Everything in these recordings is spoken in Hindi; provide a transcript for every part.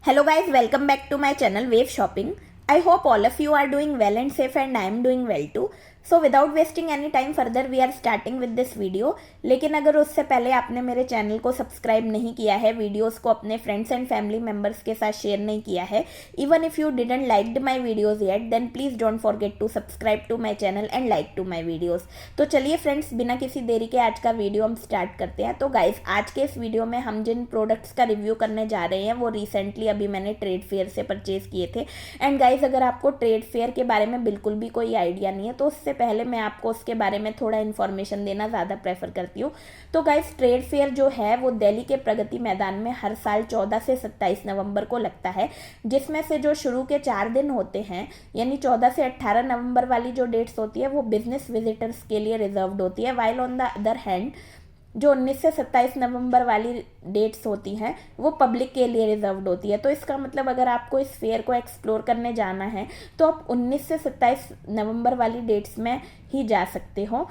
Hello guys, welcome back to my channel Wave Shopping. I hope all of you are doing well and safe and I am doing well too. So without wasting any time further we are starting with this video. लेकिन अगर उससे पहले आपने मेरे चैनल को सब्सक्राइब नहीं किया है, वीडियोस को अपने फ्रेंड्स एंड फैमिली मेम्बर्स के साथ शेयर नहीं किया है, even if you didn't liked my videos yet, then please don't forget to subscribe to my channel and like to my videos. तो चलिए फ्रेंड्स, बिना किसी देरी के आज का वीडियो हम स्टार्ट करते हैं। तो गाइज, आज के इस वीडियो में हम जिन प्रोडक्ट्स का रिव्यू करने जा रहे हैं वो रिसेंटली अभी मैंने ट्रेड फेयर से परचेज किए थे। एंड गाइज, अगर आपको ट्रेड फेयर के बारे में बिल्कुल भी कोई आइडिया नहीं है तो उससे पहले मैं आपको उसके बारे में थोड़ा इन्फॉर्मेशन देना ज़्यादा प्रेफर करती हूँ। तो गाइस, ट्रेड फेयर जो है वो दिल्ली के प्रगति मैदान में हर साल 14 से 27 नवंबर को लगता है, जिसमें से जो शुरू के 4 दिन होते हैं यानी 14 से 18 नवंबर वाली जो डेट्स होती है वो बिजनेस विजिटर्स के लिए रिजर्व्ड होती है, while on the other hand जो 19 से 27 नवंबर वाली डेट्स होती हैं वो पब्लिक के लिए रिजर्व्ड होती है। तो इसका मतलब अगर आपको इस फेयर को एक्सप्लोर करने जाना है तो आप 19 से 27 नवंबर वाली डेट्स में ही जा सकते हो,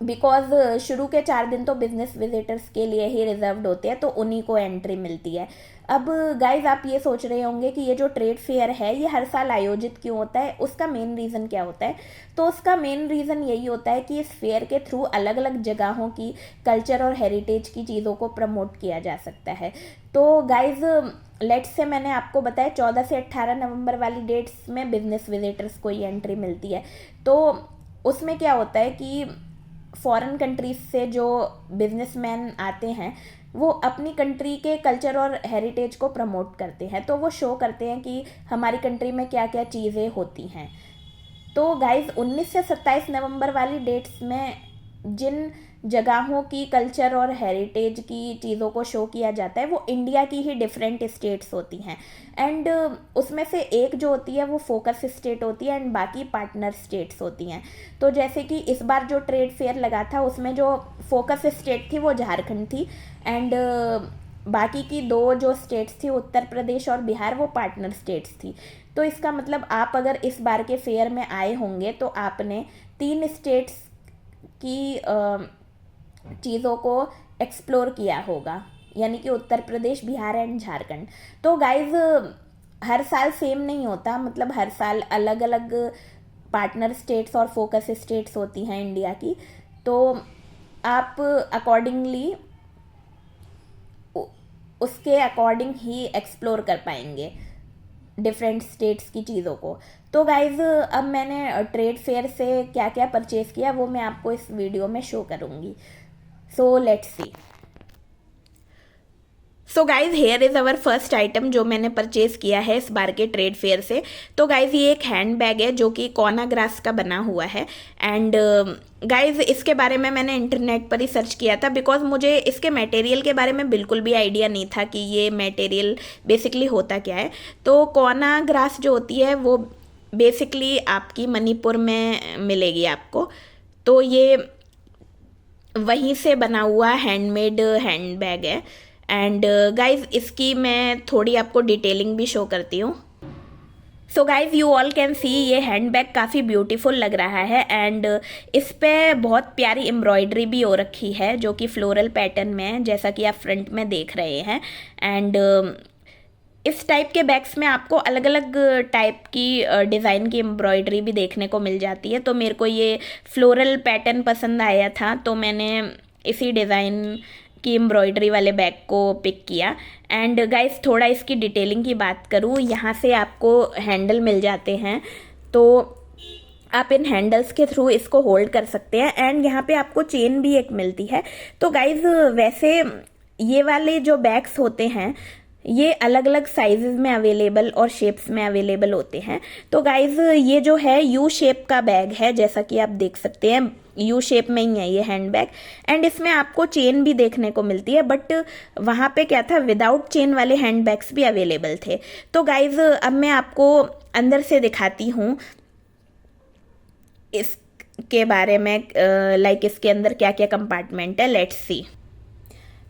बिकॉज शुरू के 4 दिन तो बिजनेस विजिटर्स के लिए ही रिजर्व्ड होते हैं, तो उन्हीं को एंट्री मिलती है। अब गाइज, आप ये सोच रहे होंगे कि ये जो ट्रेड फेयर है ये हर साल आयोजित क्यों होता है, उसका मेन रीज़न क्या होता है। तो उसका मेन रीज़न यही होता है कि इस फेयर के थ्रू अलग अलग जगहों की कल्चर और हेरिटेज की चीज़ों को प्रमोट किया जा सकता है। तो गाइज, लेट्स से मैंने आपको बताया 14 से 18 नवंबर वाली डेट्स में बिजनेस विजिटर्स को ही एंट्री मिलती है। तो उसमें क्या होता है कि फॉरेन कंट्रीज से जो बिजनेसमैन आते हैं वो अपनी कंट्री के कल्चर और हेरिटेज को प्रमोट करते हैं, तो वो शो करते हैं कि हमारी कंट्री में क्या क्या चीज़ें होती हैं। तो गाइज, 19 से 27 नवंबर वाली डेट्स में जिन जगहों की कल्चर और हेरिटेज की चीज़ों को शो किया जाता है वो इंडिया की ही डिफरेंट स्टेट्स होती हैं। एंड उसमें से एक जो होती है वो फोकस स्टेट होती है एंड बाकी पार्टनर स्टेट्स होती हैं। तो जैसे कि इस बार जो ट्रेड फेयर लगा था उसमें जो फोकस स्टेट थी वो झारखंड थी, एंड बाकी की 2 जो स्टेट्स थी उत्तर प्रदेश और बिहार वो पार्टनर स्टेट्स थी। तो इसका मतलब आप अगर इस बार के फेयर में आए होंगे तो आपने 3 स्टेट्स की चीज़ों को एक्सप्लोर किया होगा, यानी कि उत्तर प्रदेश, बिहार एंड झारखंड। तो गाइज, हर साल सेम नहीं होता, मतलब हर साल अलग अलग पार्टनर स्टेट्स और फोकस स्टेट्स होती हैं इंडिया की। तो आप अकॉर्डिंगली उसके अकॉर्डिंग ही एक्सप्लोर कर पाएंगे डिफरेंट स्टेट्स की चीज़ों को। तो गाइज, अब मैंने ट्रेड फेयर से क्या क्या परचेज़ किया वो मैं आपको इस वीडियो में शो करूँगी। So let's see. So guys, here is our first item जो मैंने परचेज़ किया है इस बार के ट्रेड फेयर से। तो गाइज, ये एक हैंड बैग है जो कि कोना ग्रास का बना हुआ है। एंड गाइज, इसके बारे में मैंने इंटरनेट पर ही सर्च किया था बिकॉज मुझे इसके मटेरियल के बारे में बिल्कुल भी आइडिया नहीं था कि ये मटेरियल बेसिकली होता क्या है। तो कोना ग्रास जो होती है वो बेसिकली आपकी मणिपुर में मिलेगी आपको। तो ये वहीं से बना हुआ हैंडमेड हैंड बैग है। एंड गाइज, इसकी मैं थोड़ी आपको डिटेलिंग भी शो करती हूँ। So guys, you all can see ये हैंड बैग काफ़ी ब्यूटीफुल लग रहा है एंड इस पर बहुत प्यारी एम्ब्रॉयडरी भी हो रखी है जो कि फ्लोरल पैटर्न में है, जैसा कि आप फ्रंट में देख रहे हैं। एंड इस टाइप के बैग्स में आपको अलग अलग टाइप की डिज़ाइन की एम्ब्रॉयडरी भी देखने को मिल जाती है। तो मेरे को ये फ्लोरल पैटर्न पसंद आया था तो मैंने इसी डिज़ाइन की एम्ब्रॉयडरी वाले बैग को पिक किया। एंड गाइस, थोड़ा इसकी डिटेलिंग की बात करूँ, यहाँ से आपको हैंडल मिल जाते हैं तो आप इन हैंडल्स के थ्रू इसको होल्ड कर सकते हैं। एंड यहाँ पे आपको चेन भी एक मिलती है। तो गाइज, वैसे ये वाले जो बैग्स होते हैं ये अलग अलग साइजेस में अवेलेबल और शेप्स में अवेलेबल होते हैं। तो गाइज, ये जो है यू शेप का बैग है, जैसा कि आप देख सकते हैं यू शेप में ही है ये हैंड बैग। एंड इसमें आपको चेन भी देखने को मिलती है, बट वहाँ पे क्या था, विदाउट चेन वाले हैंड बैग्स भी अवेलेबल थे। तो गाइज, अब मैं आपको अंदर से दिखाती हूँ इसके बारे में, लाइक इसके अंदर क्या क्या कंपार्टमेंट है। Let's see.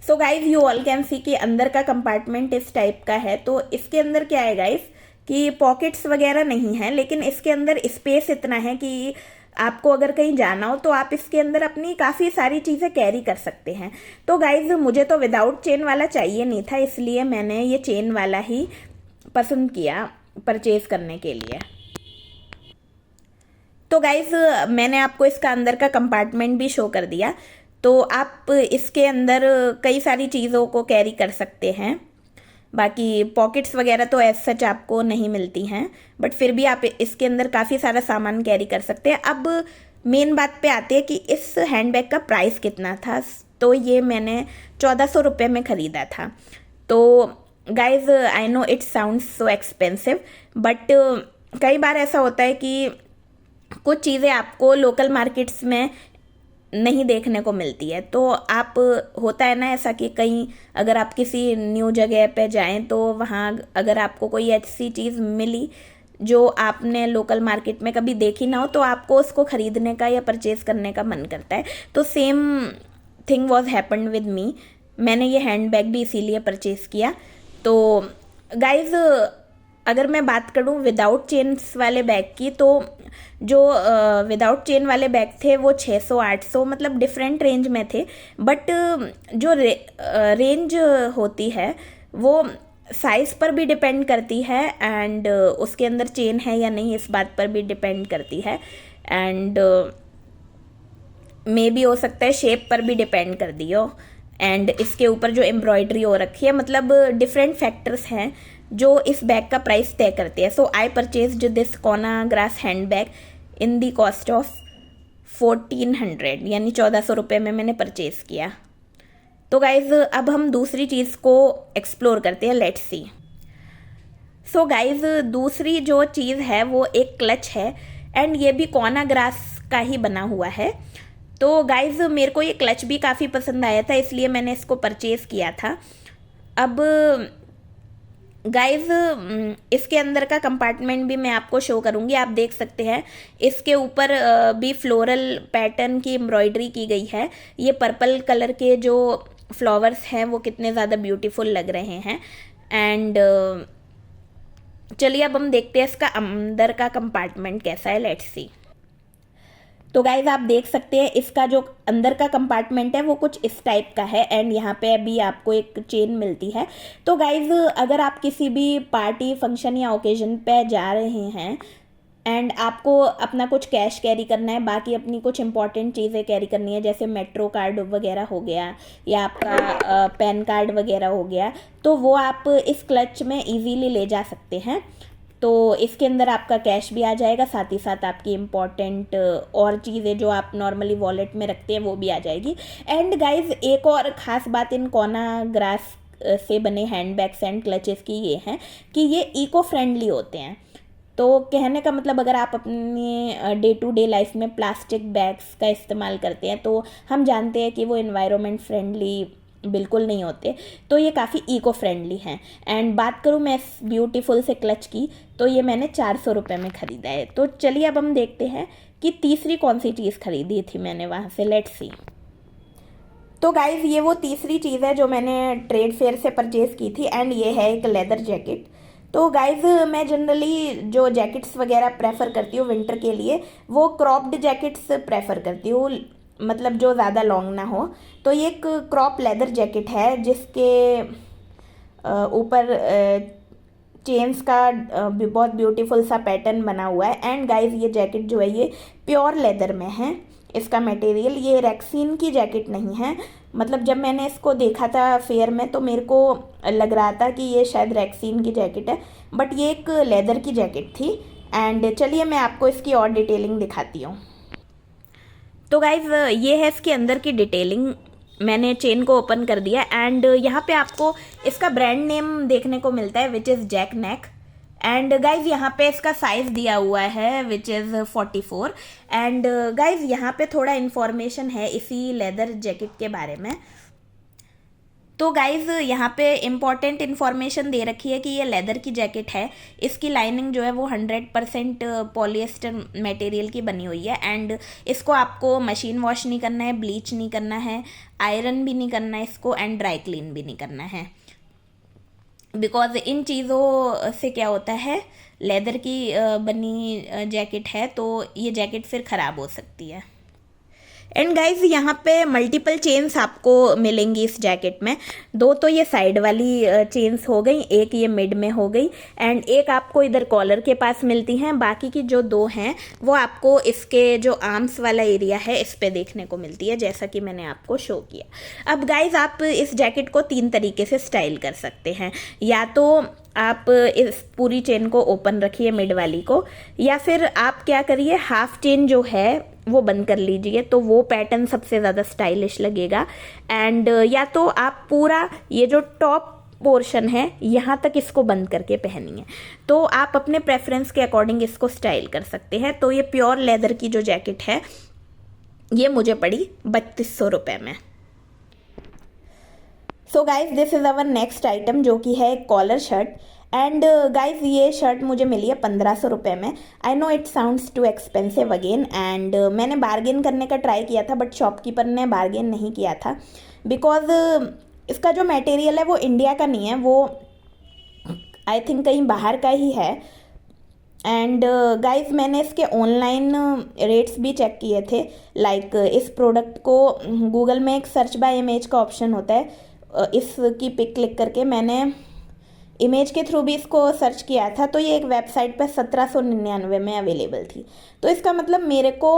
So guys, you all can see कि अंदर का कंपार्टमेंट इस टाइप का है। तो इसके अंदर क्या है गाइज कि पॉकेट्स वगैरह नहीं है, लेकिन इसके अंदर स्पेस इतना है कि आपको अगर कहीं जाना हो तो आप इसके अंदर अपनी काफ़ी सारी चीज़ें कैरी कर सकते हैं। तो गाइज़ मुझे तो विदाउट चेन वाला चाहिए नहीं था, इसलिए मैंने ये चेन वाला ही पसंद किया परचेज़ करने के लिए। तो गाइज़ मैंने आपको इसका अंदर का कंपार्टमेंट भी शो कर दिया। तो आप इसके अंदर कई सारी चीज़ों को कैरी कर सकते हैं। बाकी पॉकेट्स वगैरह तो एज सच आपको नहीं मिलती हैं, बट फिर भी आप इसके अंदर काफ़ी सारा सामान कैरी कर सकते हैं। अब मेन बात पे आते हैं कि इस हैंडबैग का प्राइस कितना था। तो ये मैंने 1400 रुपये में ख़रीदा था। तो guys I know it sounds so expensive, but कई बार ऐसा होता है कि कुछ चीज़ें आपको लोकल मार्केट्स में नहीं देखने को मिलती है। तो आप, होता है ना ऐसा कि कहीं अगर आप किसी न्यू जगह पे जाएं तो वहाँ अगर आपको कोई ऐसी चीज़ मिली जो आपने लोकल मार्केट में कभी देखी ना हो, तो आपको उसको ख़रीदने का या परचेज़ करने का मन करता है। तो same thing was happened with me. मैंने ये हैंड बैग भी इसीलिए परचेज़ किया। तो गाइज़ अगर मैं बात करूँ विदाउट चेन्स वाले बैग की, तो जो विदाउट चेन वाले बैग थे वो 600-800 मतलब डिफरेंट रेंज में थे। बट जो रेंज होती है वो साइज़ पर भी डिपेंड करती है, एंड उसके अंदर चेन है या नहीं इस बात पर भी डिपेंड करती है, एंड मे भी हो सकता है शेप पर भी डिपेंड कर दी हो, एंड इसके ऊपर जो एम्ब्रॉयडरी हो रखी है, मतलब डिफरेंट फैक्टर्स हैं जो इस बैग का प्राइस तय करते हैं। सो आई परचेज्ड दिस कोना grass hand bag in the cost of 1400, यानी 1400 रुपये में मैंने परचेज़ किया। तो गाइज़ अब हम दूसरी चीज़ को एक्सप्लोर करते हैं, लेट्स सी। सो गाइज़ दूसरी जो चीज़ है वो एक क्लच है, एंड ये भी कोना ग्रास का ही बना हुआ है। तो गाइज़ मेरे को ये क्लच भी काफ़ी पसंद आया था, इसलिए मैंने इसको परचेज़ किया था। अब गाइज़ इसके अंदर का कंपार्टमेंट भी मैं आपको शो करूँगी, आप देख सकते हैं। इसके ऊपर भी फ्लोरल पैटर्न की एम्ब्रॉयडरी की गई है। ये पर्पल कलर के जो फ्लावर्स हैं वो कितने ज़्यादा ब्यूटीफुल लग रहे हैं। एंड चलिए अब हम देखते हैं इसका अंदर का कंपार्टमेंट कैसा है, लेट्स सी। तो गाइज आप देख सकते हैं इसका जो अंदर का कंपार्टमेंट है वो कुछ इस टाइप का है, एंड यहाँ पे अभी आपको एक चेन मिलती है। तो गाइज अगर आप किसी भी पार्टी फंक्शन या ओकेजन पे जा रहे हैं एंड आपको अपना कुछ कैश कैरी करना है, बाकी अपनी कुछ इंपॉर्टेंट चीज़ें कैरी करनी है, जैसे मेट्रो कार्ड वगैरह हो गया या आपका पैन कार्ड वगैरह हो गया, तो वो आप इस क्लच में इजीली ले जा सकते हैं। तो इसके अंदर आपका कैश भी आ जाएगा, साथ ही साथ आपकी इम्पॉर्टेंट और चीज़ें जो आप नॉर्मली वॉलेट में रखते हैं वो भी आ जाएगी। एंड गाइज एक और ख़ास बात इन कोना ग्रास से बने हैंड बैग्स एंड क्लचेस की ये है कि ये इको फ्रेंडली होते हैं। तो कहने का मतलब अगर आप अपने डे टू डे लाइफ में प्लास्टिक बैग्स का इस्तेमाल करते हैं तो हम जानते हैं कि वो एनवायरनमेंट फ्रेंडली बिल्कुल नहीं होते, तो ये काफ़ी इको फ्रेंडली हैं। एंड बात करूँ मैं इस ब्यूटीफुल से क्लच की, तो ये मैंने 400 रुपये में ख़रीदा है। तो चलिए अब हम देखते हैं कि तीसरी कौन सी चीज़ खरीदी थी मैंने वहाँ से, लेट्स सी। तो गाइज़ ये वो तीसरी चीज़ है जो मैंने ट्रेड फेयर से परचेज़ की थी, एंड ये है एक लेदर जैकेट। तो गाइज़ मैं जनरली जो जैकेट्स वगैरह प्रेफर करती हूँ विंटर के लिए, वो क्रॉप्ड जैकेट्स प्रेफर करती हूँ, मतलब जो ज़्यादा लॉन्ग ना हो। तो ये एक क्रॉप लेदर जैकेट है जिसके ऊपर चेन्स का बहुत ब्यूटीफुल सा पैटर्न बना हुआ है। एंड गाइज ये जैकेट जो है ये प्योर लेदर में है, इसका मटेरियल ये रेक्सीन की जैकेट नहीं है। मतलब जब मैंने इसको देखा था फेयर में तो मेरे को लग रहा था कि ये शायद रेक्सीन की जैकेट है, बट ये एक लेदर की जैकेट थी। एंड चलिए मैं आपको इसकी और डिटेलिंग दिखाती हूँ। तो गाइज ये है इसके अंदर की डिटेलिंग। मैंने चेन को ओपन कर दिया, एंड यहाँ पे आपको इसका ब्रांड नेम देखने को मिलता है which is jack neck. And guys यहाँ पे इसका साइज़ दिया हुआ है विच इज़ 44। एंड गाइज यहाँ पे थोड़ा इन्फॉर्मेशन है इसी लेदर जैकेट के बारे में। तो गाइज़ यहाँ पे इम्पॉर्टेंट इन्फॉर्मेशन दे रखी है कि ये लेदर की जैकेट है। इसकी लाइनिंग जो है वो 100% पॉलिएस्टर मटेरियल की बनी हुई है, एंड इसको आपको मशीन वॉश नहीं करना है, ब्लीच नहीं करना है, आयरन भी नहीं करना है इसको, एंड ड्राई क्लीन भी नहीं करना है। बिकॉज इन चीज़ों से क्या होता है, लेदर की बनी जैकेट है तो ये जैकेट फिर ख़राब हो सकती है। एंड गाइज यहाँ पे मल्टीपल चेन्स आपको मिलेंगी इस जैकेट में। दो तो ये साइड वाली चेन्स हो गई, एक ये मिड में हो गई, एंड एक आपको इधर कॉलर के पास मिलती हैं। बाकी की जो दो हैं वो आपको इसके जो आर्म्स वाला एरिया है इस पे देखने को मिलती है, जैसा कि मैंने आपको शो किया। अब गाइज आप इस जैकेट को 3 तरीके से स्टाइल कर सकते हैं। या तो आप इस पूरी चेन को ओपन रखिए मिड वाली को, या फिर आप क्या करिए, हाफ चेन जो है वो बंद कर लीजिए, तो वो पैटर्न सबसे ज़्यादा स्टाइलिश लगेगा। एंड या तो आप पूरा ये जो टॉप पोर्शन है यहाँ तक इसको बंद करके पहनिए, तो आप अपने प्रेफरेंस के अकॉर्डिंग इसको स्टाइल कर सकते हैं। तो ये प्योर लेदर की जो जैकेट है ये मुझे पड़ी 3200 रुपये में। So guys this is our next item, जो कि है एक कॉलर शर्ट। एंड गाइज ये शर्ट मुझे मिली है 1500 रुपये में। I know it sounds too expensive again, and मैंने बार्गेन करने का ट्राई किया था बट शॉपकीपर ने बार्गेन नहीं किया था, बिकॉज इसका जो मटेरियल है वो इंडिया का नहीं है, वो आई थिंक कहीं बाहर का ही है। एंड गाइज मैंने इसके ऑनलाइन रेट्स भी चेक किए थे। लाइक इस प्रोडक्ट को गूगल में एक सर्च बाय इमेज का ऑप्शन होता है, इसकी पिक क्लिक करके मैंने इमेज के थ्रू भी इसको सर्च किया था, तो ये एक वेबसाइट पर 1799 में अवेलेबल थी। तो इसका मतलब मेरे को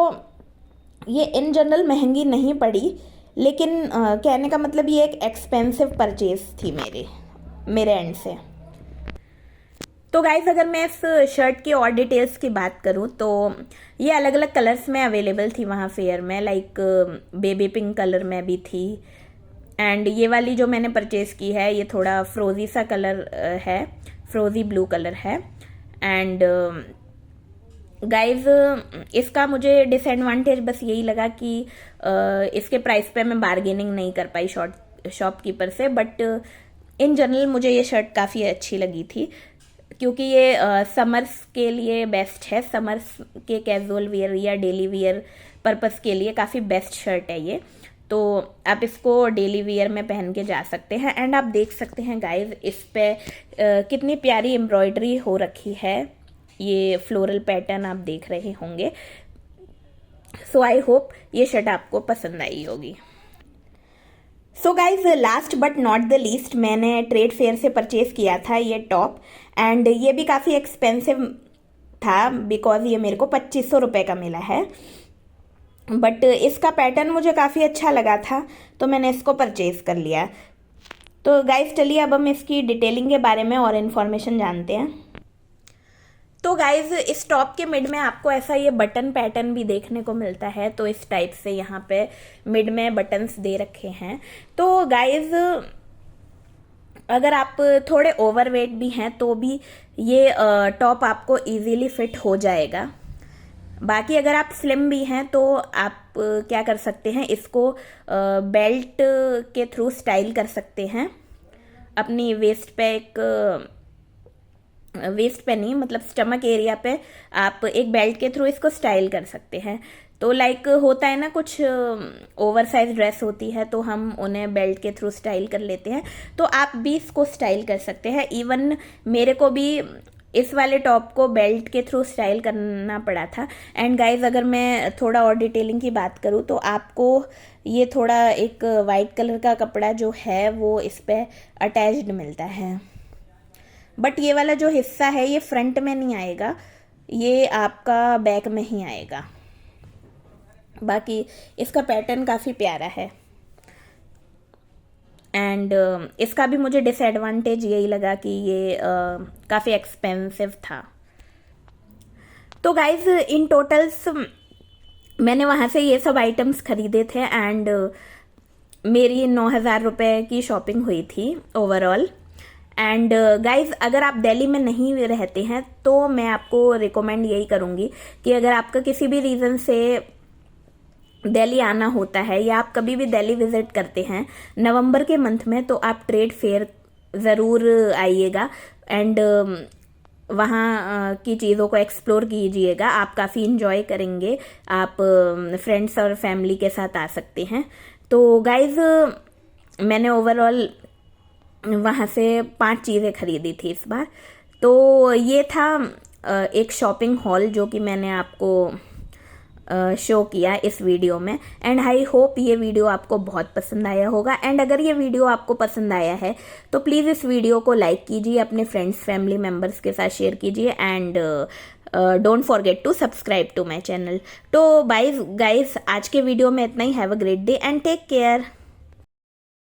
ये इन जनरल महंगी नहीं पड़ी, लेकिन कहने का मतलब ये एक एक्सपेंसिव परचेज थी मेरे एंड से। तो गाइज अगर मैं इस शर्ट की और डिटेल्स की बात करूँ तो ये अलग अलग कलर्स में अवेलेबल थी वहाँ फेयर में, लाइक बेबी पिंक कलर में भी थी। एंड ये वाली जो मैंने परचेज़ की है ये थोड़ा फ्रोजी सा कलर है, फ्रोजी ब्लू कलर है। एंड गाइज इसका मुझे डिसएडवांटेज बस यही लगा कि इसके प्राइस पे मैं बार्गेनिंग नहीं कर पाई शॉपकीपर से, बट इन जनरल मुझे ये शर्ट काफ़ी अच्छी लगी थी, क्योंकि ये समर्स के लिए बेस्ट है। समर्स के कैजुअल वेयर या डेली वेयर पर्पस के लिए काफ़ी बेस्ट शर्ट है ये, तो आप इसको डेली वेयर में पहन के जा सकते हैं। एंड आप देख सकते हैं गाइज इस पे कितनी प्यारी एम्ब्रॉयडरी हो रखी है, ये फ्लोरल पैटर्न आप देख रहे होंगे। सो आई होप ये शर्ट आपको पसंद आई होगी। So guys last but not the least, मैंने ट्रेड फेयर से परचेज किया था ये टॉप, एंड ये भी काफ़ी एक्सपेंसिव था बिकॉज ये मेरे को 2500 रुपये का मिला है, बट इसका पैटर्न मुझे काफ़ी अच्छा लगा था तो मैंने इसको परचेज कर लिया। तो गाइज चलिए अब हम इसकी डिटेलिंग के बारे में और इन्फॉर्मेशन जानते हैं। तो गाइज इस टॉप के मिड में आपको ऐसा ये बटन पैटर्न भी देखने को मिलता है, तो इस टाइप से यहाँ पे मिड में बटन्स दे रखे हैं। तो गाइज अगर आप थोड़े ओवरवेट भी हैं तो भी ये टॉप आपको इजीली फिट हो जाएगा। बाकी अगर आप स्लिम भी हैं तो आप क्या कर सकते हैं, इसको बेल्ट के थ्रू स्टाइल कर सकते हैं। अपनी वेस्ट पे नहीं, मतलब स्टमक एरिया पे आप एक बेल्ट के थ्रू इसको स्टाइल कर सकते हैं। तो लाइक होता है ना, कुछ ओवर साइज ड्रेस होती है तो हम उन्हें बेल्ट के थ्रू स्टाइल कर लेते हैं, तो आप भी इसको स्टाइल कर सकते हैं। इवन मेरे को भी इस वाले टॉप को बेल्ट के थ्रू स्टाइल करना पड़ा था। एंड गाइज अगर मैं थोड़ा और डिटेलिंग की बात करूँ तो आपको ये थोड़ा एक वाइट कलर का कपड़ा जो है वो इस पे अटैच्ड मिलता है, बट ये वाला जो हिस्सा है ये फ्रंट में नहीं आएगा, ये आपका बैक में ही आएगा। बाकी इसका पैटर्न काफ़ी प्यारा है। एंड इसका भी मुझे डिसएडवांटेज यही लगा कि ये काफ़ी एक्सपेंसिव था। तो गाइज इन टोटल्स मैंने वहाँ से ये सब आइटम्स खरीदे थे, एंड मेरी 9000 रुपये की शॉपिंग हुई थी ओवरऑल। एंड गाइज अगर आप दिल्ली में नहीं रहते हैं तो मैं आपको रिकमेंड यही करूँगी कि अगर आपका किसी भी रीज़न से दिल्ली आना होता है या आप कभी भी दिल्ली विजिट करते हैं नवंबर के मंथ में, तो आप ट्रेड फेयर ज़रूर आइएगा एंड वहाँ की चीज़ों को एक्सप्लोर कीजिएगा। आप काफ़ी इंजॉय करेंगे, आप फ्रेंड्स और फैमिली के साथ आ सकते हैं। तो गाइज मैंने ओवरऑल वहाँ से 5 चीज़ें खरीदी थी इस बार। तो ये था एक शॉपिंग हॉल जो कि मैंने आपको शो किया इस वीडियो में। एंड आई होप ये वीडियो आपको बहुत पसंद आया होगा। एंड अगर ये वीडियो आपको पसंद आया है तो प्लीज़ इस वीडियो को लाइक कीजिए, अपने फ्रेंड्स फैमिली मेम्बर्स के साथ शेयर कीजिए, and don't forget to subscribe to my channel. तो बाय गाइस, आज के वीडियो में इतना ही। Have a great day and take care.